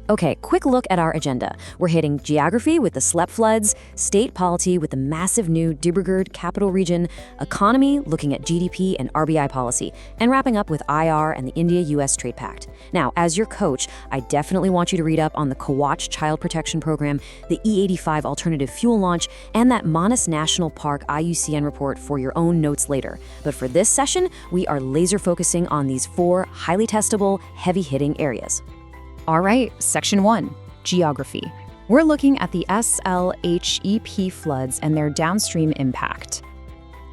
Okay, quick look at our agenda. We're hitting geography with the SLEP floods, state polity with the massive new Dibrugarh capital region, economy looking at GDP and RBI policy, and wrapping up with IR and the India-US Trade Pact. Now, as your coach, I definitely want you to read up on the Kawach Child Protection Program, the E85 alternative fuel launch, and that Manas National Park IUCN report for your own notes later. But for this session, we are laser focusing on these 4 highly testable, heavy-hitting areas. All right, Section 1, Geography. We're looking at the SLHEP floods and their downstream impact.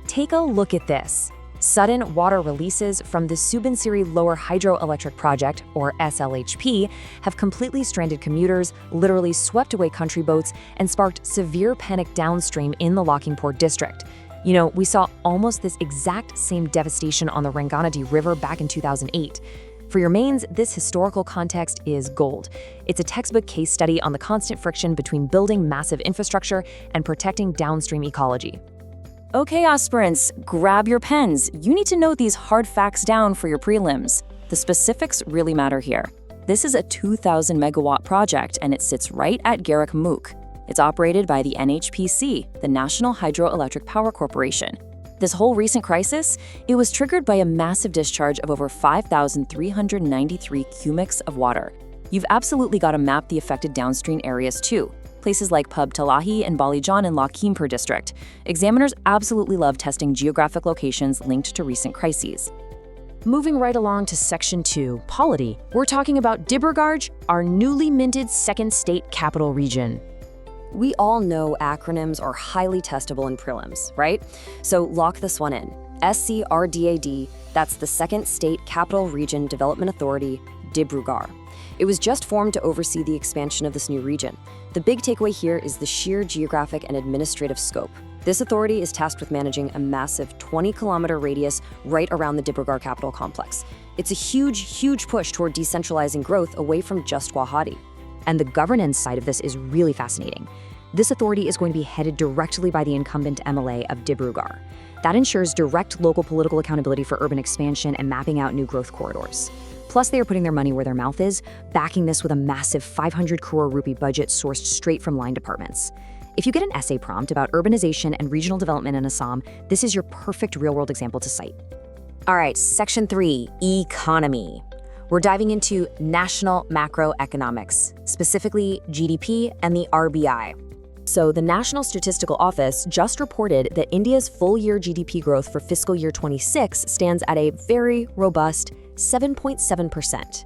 Take a look at this. Sudden water releases from the Subansiri Lower Hydroelectric Project, or SLHP, have completely stranded commuters, literally swept away country boats, and sparked severe panic downstream in the Lakhimpur district. You know, we saw almost this exact same devastation on the Ranganati River back in 2008. For your mains, this historical context is gold. It's a textbook case study on the constant friction between building massive infrastructure and protecting downstream ecology. Okay, aspirants, grab your pens. You need to note these hard facts down for your prelims. The specifics really matter here. This is a 2,000 megawatt project, and it sits right at Garak Mukh. It's operated by the NHPC, the National Hydroelectric Power Corporation. This whole recent crisis, it was triggered by a massive discharge of over 5,393 cubics of water. You've absolutely got to map the affected downstream areas too, places like Pub Talahi and Balijan in Lakhimpur district. Examiners absolutely love testing geographic locations linked to recent crises. Moving right along to Section 2, Polity, we're talking about Dibrugarh, our newly minted second state capital region. We all know acronyms are highly testable in prelims, right? So lock this one in. SCRDAD, that's the Second State Capital Region Development Authority, Dibrugarh. It was just formed to oversee the expansion of this new region. The big takeaway here is the sheer geographic and administrative scope. This authority is tasked with managing a massive 20-kilometer radius right around the Dibrugarh capital complex. It's a huge push toward decentralizing growth away from just Guwahati. And the governance side of this is really fascinating. This authority is going to be headed directly by the incumbent MLA of Dibrugarh. That ensures direct local political accountability for urban expansion and mapping out new growth corridors. Plus, they are putting their money where their mouth is, backing this with a massive 500 crore rupee budget sourced straight from line departments. If you get an essay prompt about urbanization and regional development in Assam, this is your perfect real-world example to cite. All right, Section 3, Economy. We're diving into national macroeconomics, specifically GDP and the RBI. So the National Statistical Office just reported that India's full-year GDP growth for fiscal year 26 stands at a very robust 7.7%.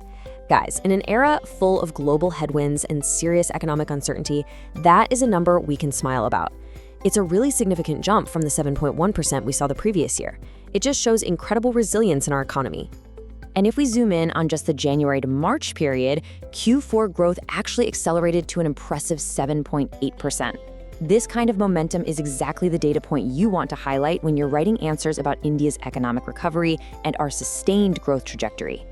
Guys, in an era full of global headwinds and serious economic uncertainty, that is a number we can smile about. It's a really significant jump from the 7.1% we saw the previous year. It just shows incredible resilience in our economy. And if we zoom in on just the January to March period, Q4 growth actually accelerated to an impressive 7.8%. This kind of momentum is exactly the data point you want to highlight when you're writing answers about India's economic recovery and our sustained growth trajectory.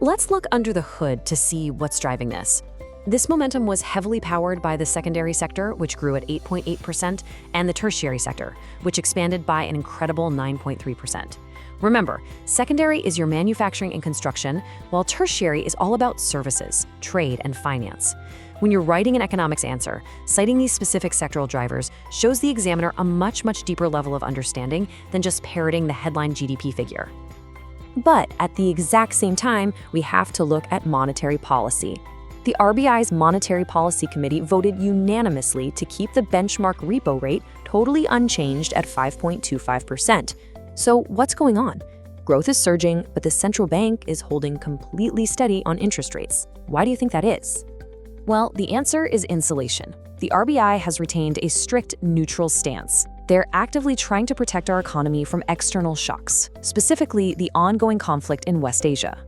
Let's look under the hood to see what's driving this. This momentum was heavily powered by the secondary sector, which grew at 8.8%, and the tertiary sector, which expanded by an incredible 9.3%. Remember, secondary is your manufacturing and construction, while tertiary is all about services, trade, and finance. When you're writing an economics answer, citing these specific sectoral drivers shows the examiner a much deeper level of understanding than just parroting the headline GDP figure. But at the exact same time, we have to look at monetary policy. The RBI's Monetary Policy Committee voted unanimously to keep the benchmark repo rate totally unchanged at 5.25%. So what's going on? Growth is surging, but the central bank is holding completely steady on interest rates. Why do you think that is? Well, the answer is insulation. The RBI has retained a strict neutral stance. They're actively trying to protect our economy from external shocks, specifically the ongoing conflict in West Asia.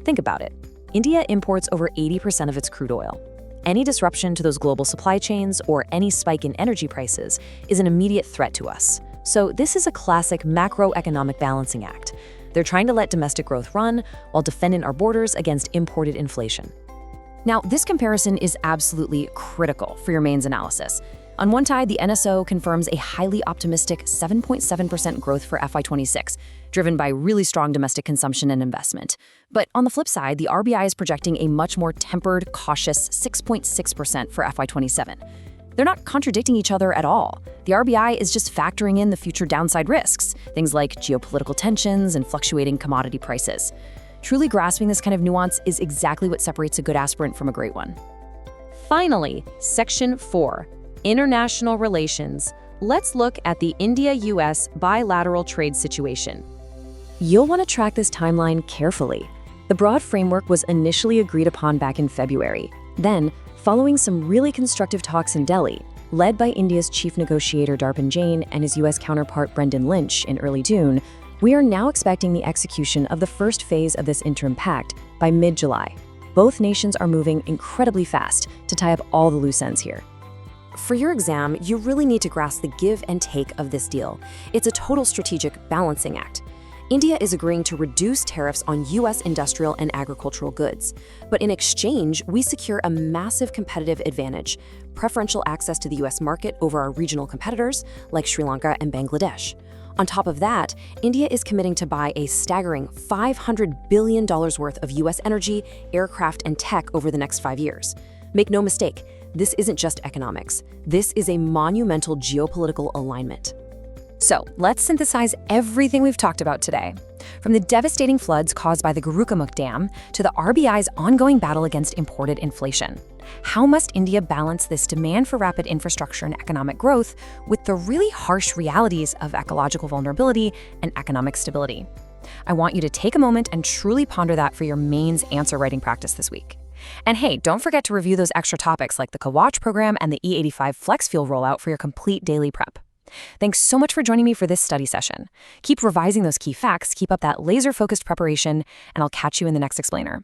Think about it. India imports over 80% of its crude oil. Any disruption to those global supply chains or any spike in energy prices is an immediate threat to us. So this is a classic macroeconomic balancing act. They're trying to let domestic growth run while defending our borders against imported inflation. Now, this comparison is absolutely critical for your mains analysis. On one side, the NSO confirms a highly optimistic 7.7% growth for FY26, driven by really strong domestic consumption and investment. But on the flip side, the RBI is projecting a much more tempered, cautious 6.6% for FY27. They're not contradicting each other at all. The RBI is just factoring in the future downside risks, things like geopolitical tensions and fluctuating commodity prices. Truly grasping this kind of nuance is exactly what separates a good aspirant from a great one. Finally, Section 4, International Relations. Let's look at the India-US bilateral trade situation. You'll want to track this timeline carefully. The broad framework was initially agreed upon back in February. Then, following some really constructive talks in Delhi, led by India's chief negotiator Darpan Jain and his US counterpart Brendan Lynch in early June, we are now expecting the execution of the first phase of this interim pact by mid-July. Both nations are moving incredibly fast to tie up all the loose ends here. For your exam, you really need to grasp the give and take of this deal. It's a total strategic balancing act. India is agreeing to reduce tariffs on U.S. industrial and agricultural goods. But in exchange, we secure a massive competitive advantage, preferential access to the U.S. market over our regional competitors like Sri Lanka and Bangladesh. On top of that, India is committing to buy a staggering $500 billion worth of U.S. energy, aircraft, and tech over the next 5 years. Make no mistake, this isn't just economics. This is a monumental geopolitical alignment. So, let's synthesize everything we've talked about today. From the devastating floods caused by the Gurukhamukh Dam to the RBI's ongoing battle against imported inflation. How must India balance this demand for rapid infrastructure and economic growth with the really harsh realities of ecological vulnerability and economic stability? I want you to take a moment and truly ponder that for your mains answer writing practice this week. And hey, don't forget to review those extra topics like the Kawach program and the E85 Flex Fuel rollout for your complete daily prep. Thanks so much for joining me for this study session. Keep revising those key facts, keep up that laser-focused preparation, and I'll catch you in the next explainer.